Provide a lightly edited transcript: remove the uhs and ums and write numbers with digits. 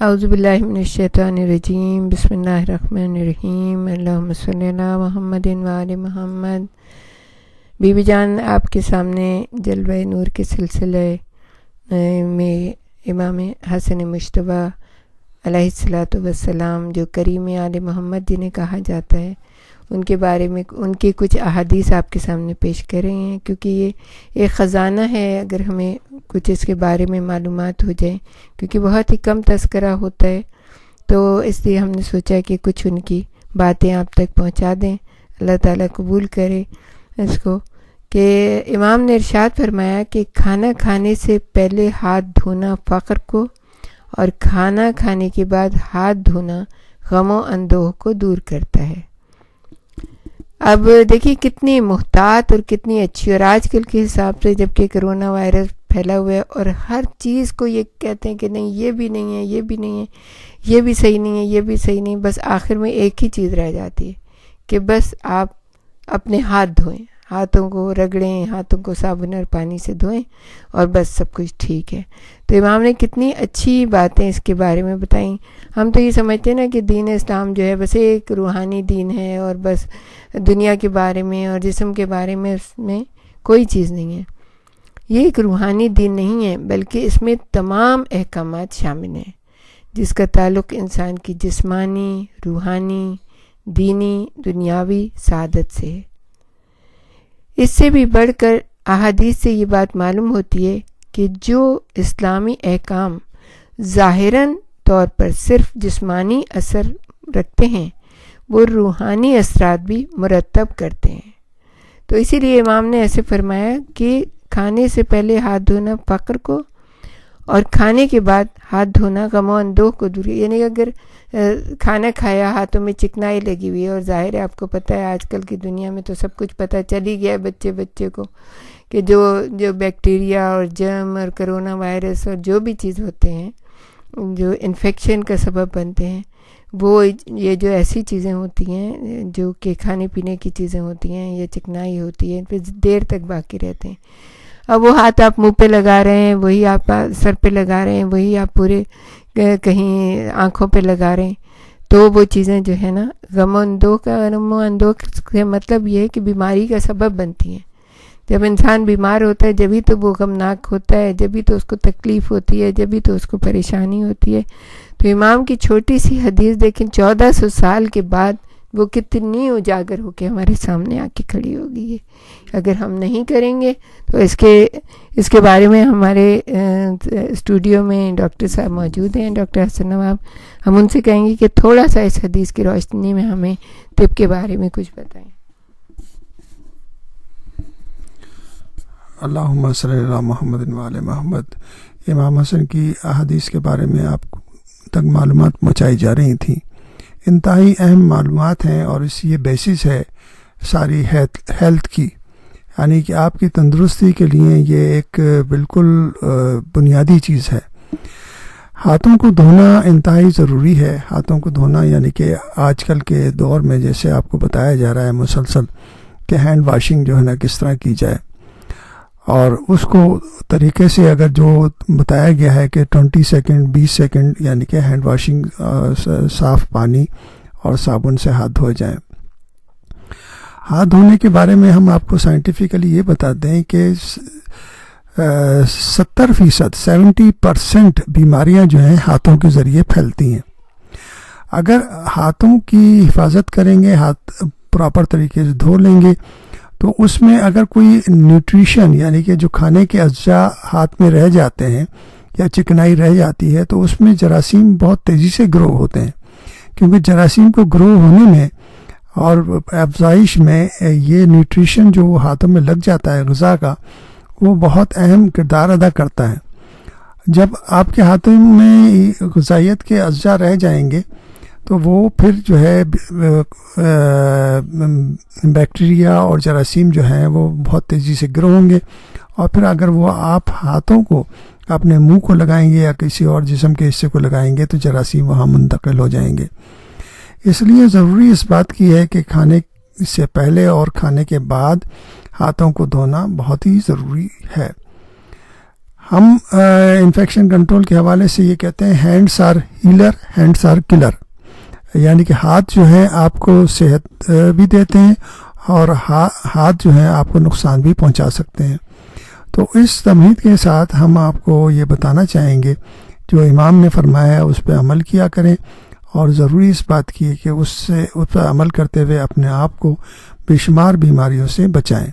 اعوذ باللہ من الشیطان الرجیم بسم اللہ الرحمن الرحیم اللہم صلی علی محمد وآل محمد۔ بی بی جان آپ کے سامنے جلوہ نور کے سلسلے میں امام حسن مجتبیٰ علیہ الصلاۃ والسلام جو کریم آل محمد جنہیں کہا جاتا ہے، ان کے بارے میں ان کی کچھ احادیث آپ کے سامنے پیش کر رہے ہیں، کیونکہ یہ ایک خزانہ ہے اگر ہمیں کچھ اس کے بارے میں معلومات ہو جائیں، کیونکہ بہت ہی کم تذکرہ ہوتا ہے، تو اس لیے ہم نے سوچا کہ کچھ ان کی باتیں آپ تک پہنچا دیں۔ اللہ تعالیٰ قبول کرے اس کو کہ امام نے ارشاد فرمایا کہ کھانا کھانے سے پہلے ہاتھ دھونا فقر کو، اور کھانا کھانے کے بعد ہاتھ دھونا غم و اندوہ کو دور کرتا ہے۔ اب دیکھیے کتنی محتاط اور کتنی اچھی، اور آج کل کے حساب سے جب کہ کرونا وائرس پھیلا ہوا ہے اور ہر چیز کو یہ کہتے ہیں کہ نہیں یہ بھی نہیں ہے، یہ بھی نہیں ہے، یہ بھی صحیح نہیں ہے، یہ بھی صحیح نہیں، بس آخر میں ایک ہی چیز رہ جاتی ہے کہ بس آپ اپنے ہاتھ دھوئیں، ہاتھوں کو رگڑیں، ہاتھوں کو صابن اور پانی سے دھوئیں اور بس سب کچھ ٹھیک ہے۔ تو امام نے کتنی اچھی باتیں اس کے بارے میں بتائیں۔ ہم تو یہ سمجھتے ہیں نا کہ دین اسلام جو ہے بس ایک روحانی دین ہے اور بس دنیا کے بارے میں اور جسم کے بارے میں اس میں کوئی چیز نہیں ہے۔ یہ ایک روحانی دین نہیں ہے، بلکہ اس میں تمام احکامات شامل ہیں جس کا تعلق انسان کی جسمانی، روحانی، دینی، دنیاوی سعادت سے ہے۔ اس سے بھی بڑھ کر احادیث سے یہ بات معلوم ہوتی ہے کہ جو اسلامی احکام ظاہراً طور پر صرف جسمانی اثر رکھتے ہیں وہ روحانی اثرات بھی مرتب کرتے ہیں۔ تو اسی لیے امام نے ایسے فرمایا کہ کھانے سے پہلے ہاتھ دھونا فقر کو، اور کھانے کے بعد ہاتھ دھونا غم و اندوہ کو دور، یعنی اگر کھانا کھایا ہاتھوں میں چکنائی لگی ہوئی ہے، اور ظاہر ہے آپ کو پتہ ہے آج کل کی دنیا میں تو سب کچھ پتہ چل ہی گیا ہے بچے کو کہ جو بیکٹیریا اور جرم اور کرونا وائرس اور جو بھی چیز ہوتے ہیں جو انفیکشن کا سبب بنتے ہیں، وہ یہ جو ایسی چیزیں ہوتی ہیں جو کہ کھانے پینے کی چیزیں ہوتی ہیں یا چکنائی ہوتی ہے، پھر دیر تک باقی رہتے ہیں۔ اب وہ ہاتھ آپ منہ پہ لگا رہے ہیں، وہی آپ سر پہ لگا رہے ہیں، وہی آپ پورے کہیں آنکھوں پہ لگا رہے ہیں، تو وہ چیزیں جو ہے نا غم و اندوہ کا مطلب یہ ہے کہ بیماری کا سبب بنتی ہیں۔ جب انسان بیمار ہوتا ہے جبھی تو وہ غمناک ہوتا ہے، جبھی تو اس کو تکلیف ہوتی ہے، جبھی تو اس کو پریشانی ہوتی ہے۔ تو امام کی چھوٹی سی حدیث دیکھیں 1400 سال کے بعد وہ کتنی اجاگر ہو کے ہمارے سامنے آ کے کھڑی ہوگی۔ اگر ہم نہیں کریں گے تو اس کے بارے میں ہمارے اسٹوڈیو میں ڈاکٹر صاحب موجود ہیں، ڈاکٹر حسن نواب، ہم ان سے کہیں گے کہ تھوڑا سا اس حدیث کی روشنی میں ہمیں طب کے بارے میں کچھ بتائیں۔ اللہم صلی علی محمد وآل محمد۔ امام حسن کی احادیث کے بارے میں آپ تک معلومات پہنچائی جا رہی تھیں، انتہائی اہم معلومات ہیں، اور اس یہ بیسس ہے ساری ہیلتھ کی، یعنی کہ آپ کی تندرستی کے لیے یہ ایک بالکل بنیادی چیز ہے۔ ہاتھوں کو دھونا انتہائی ضروری ہے۔ ہاتھوں کو دھونا یعنی کہ آج کل کے دور میں جیسے آپ کو بتایا جا رہا ہے مسلسل کہ ہینڈ واشنگ جو ہے نا کس طرح کی جائے، اور اس کو طریقے سے اگر جو بتایا گیا ہے کہ 20 سیکنڈ 20 سیکنڈ یعنی کہ ہینڈ واشنگ صاف پانی اور صابن سے ہاتھ دھوئے جائیں۔ ہاتھ دھونے کے بارے میں ہم آپ کو سائنٹیفکلی یہ بتاتے ہیں کہ 70% بیماریاں جو ہیں ہاتھوں کے ذریعے پھیلتی ہیں۔ اگر ہاتھوں کی حفاظت کریں گے، ہاتھ پراپر طریقے سے دھو لیں گے، تو اس میں اگر کوئی نیوٹریشن یعنی کہ جو کھانے کے اجزاء ہاتھ میں رہ جاتے ہیں یا چکنائی رہ جاتی ہے، تو اس میں جراثیم بہت تیزی سے گرو ہوتے ہیں، کیونکہ جراثیم کو گرو ہونے میں اور افزائش میں یہ نیوٹریشن جو ہاتھوں میں لگ جاتا ہے غذا کا، وہ بہت اہم کردار ادا کرتا ہے۔ جب آپ کے ہاتھوں میں غذائیت کے اجزاء رہ جائیں گے تو وہ پھر جو ہے بیکٹیریا اور جراثیم جو ہیں وہ بہت تیزی سے گرو ہوں گے، اور پھر اگر وہ آپ ہاتھوں کو اپنے منہ کو لگائیں گے یا کسی اور جسم کے حصے کو لگائیں گے تو جراثیم وہاں منتقل ہو جائیں گے۔ اس لیے ضروری اس بات کی ہے کہ کھانے سے پہلے اور کھانے کے بعد ہاتھوں کو دھونا بہت ہی ضروری ہے۔ ہم انفیکشن کنٹرول کے حوالے سے یہ کہتے ہیں hands are healer hands are killer, یعنی کہ ہاتھ جو ہیں آپ کو صحت بھی دیتے ہیں اور ہاتھ جو ہیں آپ کو نقصان بھی پہنچا سکتے ہیں۔ تو اس تمہید کے ساتھ ہم آپ کو یہ بتانا چاہیں گے جو امام نے فرمایا ہے اس پہ عمل کیا کریں، اور ضروری اس بات کی ہے کہ اس پر عمل کرتے ہوئے اپنے آپ کو بے شمار بیماریوں سے بچائیں۔